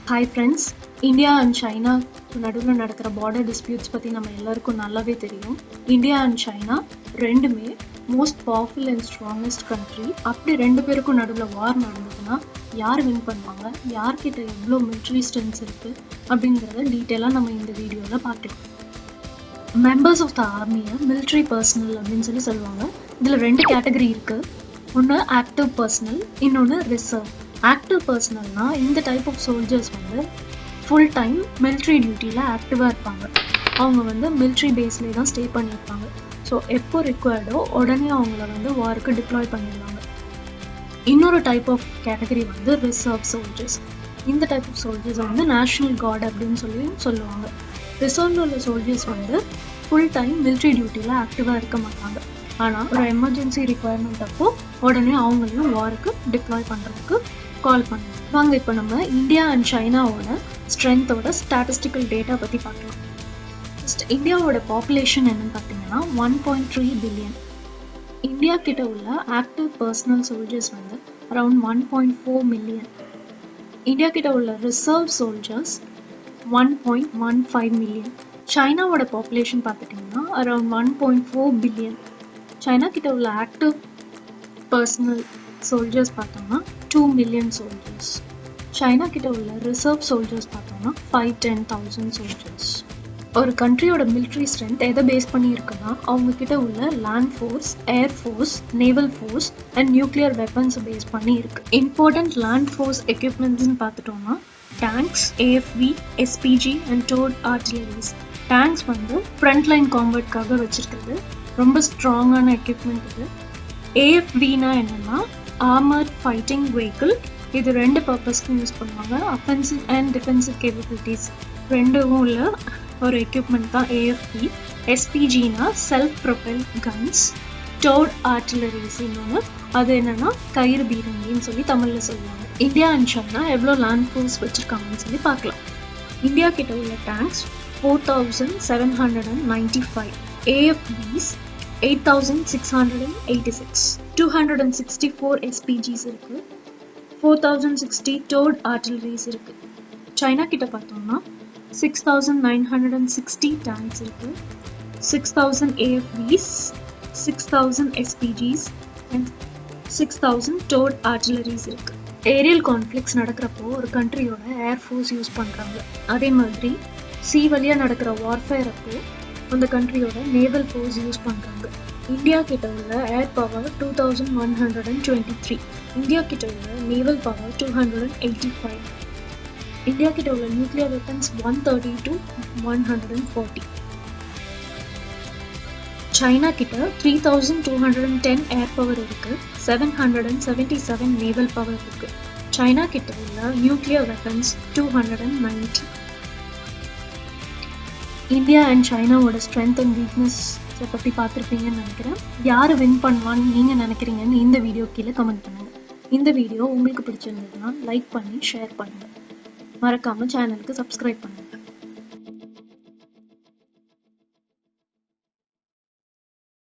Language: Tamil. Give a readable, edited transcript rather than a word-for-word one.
Hi friends, India and China நடுவில் நடக்கிற பார்டர் டிஸ்பியூட்ஸ் பற்றி நம்ம எல்லாருக்கும் நல்லாவே தெரியும். இந்தியா அண்ட் சைனா ரெண்டுமே most powerful and strongest country. அப்படி ரெண்டு பேருக்கும் நடுவில் வார் நடந்ததுன்னா யார் வின் பண்ணுவாங்க, யார்கிட்ட எவ்வளோ மிலிட்ரி ஸ்ட்ரென்த்ஸ் இருக்குது அப்படிங்கிறத டீட்டெயிலாக நம்ம இந்த வீடியோவில் பார்க்கலாம். மெம்பர்ஸ் ஆஃப் த ஆர்மியை மிலிட்ரி பர்சனல் அப்படின்னு சொல்லுவாங்க. இதில் ரெண்டு கேட்டகரி இருக்குது. ஒன்று ஆக்டிவ் பர்சனல், இன்னொன்று ரிசர்வ். ஆக்டிவ் பர்சனல்னா இந்த டைப் ஆஃப் சோல்ஜர்ஸ் வந்து ஃபுல் டைம் மிலிட்ரி டியூட்டியில் ஆக்டிவாக இருப்பாங்க. அவங்க வந்து மிலிட்ரி பேஸ்லேயே தான் ஸ்டே பண்ணியிருப்பாங்க. ஸோ எப்போ ரிக்வயர்டோ உடனே அவங்கள வந்து வாருக்கு டிப்ளாய் பண்ணிடுவாங்க. இன்னொரு டைப் ஆஃப் கேட்டகரி வந்து ரிசர்வ் சோல்ஜர்ஸ். இந்த டைப் ஆஃப் சோல்ஜர்ஸ் வந்து நேஷ்னல் கார்டு அப்படின்னு சொல்லுவாங்க. ரிசர்வ்ல உள்ள சோல்ஜர்ஸ் வந்து ஃபுல் டைம் மிலிட்ரி டியூட்டியில் ஆக்டிவாக இருக்க மாட்டாங்க. ஆனால் ஒரு எமர்ஜென்சி ரிக்குவயர்மெண்ட் அப்போ உடனே அவங்களையும் வாருக்கு டிப்ளாய் பண்ணுறதுக்கு கால் பண்ணுவோம். வாங்க இப்போ நம்ம இந்தியா அண்ட் சைனாவோட ஸ்ட்ரென்த்தோட ஸ்டாட்டிஸ்டிக்கல் டேட்டா பற்றி பார்க்கலாம். ஃபர்ஸ்ட் இந்தியாவோட பாப்புலேஷன் என்னன்னு பார்த்தீங்கன்னா 1.3 பில்லியன். இந்தியா கிட்ட உள்ள ஆக்டிவ் பர்சனல் சோல்ஜர்ஸ் வந்து அரௌண்ட் 1.4 மில்லியன். இந்தியா கிட்ட உள்ள ரிசர்வ் சோல்ஜர்ஸ் 1.15 மில்லியன். சைனாவோட பாப்புலேஷன் பார்த்துட்டிங்கன்னா அரௌண்ட் 1.4 பில்லியன். சைனா கிட்ட உள்ள ஆக்டிவ் பர்சனல் சோல்ஜர்ஸ் பார்த்தோம்னா 2 மில்லியன் சோல்ஜர்ஸ். சைனா கிட்ட உள்ள ரிசர்வ் சோல்ஜர்ஸ் பார்த்தோம்னா 5-10,000 சோல்ஜர்ஸ். ஒரு கண்ட்ரியோட மிலிட்ரி ஸ்ட்ரென்த் எதை பேஸ் பண்ணி இருக்குன்னா அவங்க கிட்ட உள்ள land force, air force, naval force and nuclear வெப்பன்ஸை பேஸ் பண்ணி இருக்கு. இம்பார்ட்டன்ட் லேண்ட் ஃபோர்ஸ் எக்யூப்மெண்ட்ஸ்ன்னு பார்த்துட்டோம்னா tanks, AFV, SPG and towed artilleries. Tanks வந்து ஃப்ரண்ட் லைன் காம்பேட்காக வச்சிருக்கிறது ரொம்ப ஸ்ட்ராங்கான எக்யூப்மெண்ட் இது. ஏஎஃப்வினா என்னன்னா ஆர்மர்ட் ஃபைட்டிங் வெஹிக்கிள். இது ரெண்டு பர்பஸ்க்கும் யூஸ் பண்ணுவாங்க. அஃபென்சிவ் அண்ட் டிஃபென்சிவ் கேப்பபிலிட்டிஸ் ரெண்டும் உள்ள ஒரு எக்யூப்மெண்ட் தான் ஏஎஃப்வி. எஸ்பிஜினா செல்ஃப் ப்ரொபெல் கன்ஸ். டோட் ஆர்டிலரிஸ் இன்னொன்று, அது என்னன்னா கயிறு பீரங்கின்னு சொல்லி தமிழில் சொல்லுவாங்க. இந்தியா அண்ட் சைனா எவ்வளோ லேண்ட் ஃபோர்ஸ் வச்சுருக்காங்கன்னு சொல்லி பார்க்கலாம். இந்தியா கிட்ட உள்ள டேங்க்ஸ் 4,795, AFVs 8,686, 264 SPGs இருக்கு, 4,060 towed artilleries இருக்கு. சைனா கிட்ட பார்த்தோம்னா 6,960 tanks இருக்கு, 6,000 AFVs, 6,000 SPGs and 6,000 towed artilleries இருக்கு. ஏரியல் கான்ஃப்ளிக்ஸ் நடக்கிறப்போ ஒரு கண்ட்ரியோட ஏர்ஃபோர்ஸ் யூஸ் பண்ணுறாங்க. அதே மாதிரி சி வழியாக நடக்கிற வார்ஃபேர் அப்போ அந்த கண்ட்ரியோட நேவல் ஃபோர்ஸ் யூஸ் பண்ணுறாங்க. இந்தியா கிட்ட உள்ள ஏர் பவர் 2,123. இந்தியா கிட்ட உள்ள நேவல் பவர் 285. இந்தியா கிட்ட உள்ள நியூக்ளியர் வெப்பன்ஸ் 130 to 140. சைனா கிட்ட 3,210 ஏர் பவர் இருக்கு, 777 நேவல் பவர் இருக்கு. சைனா கிட்ட உள்ள நியூக்ளியர் வெப்பன்ஸ் 290. இந்தியா அண்ட் சைனாவோட ஸ்ட்ரென்த் அண்ட் வீக்னஸை பற்றி பார்த்துருப்பீங்கன்னு நினைக்கிறேன். யார் வின் பண்ணுவான்னு நீங்கள் நினைக்கிறீங்கன்னு இந்த வீடியோ கீழே கமெண்ட் பண்ணுங்கள். இந்த வீடியோ உங்களுக்கு பிடிச்சிருந்ததுன்னா லைக் பண்ணி ஷேர் பண்ணுங்கள். மறக்காமல் சேனலுக்கு சப்ஸ்கிரைப் பண்ணுங்கள்.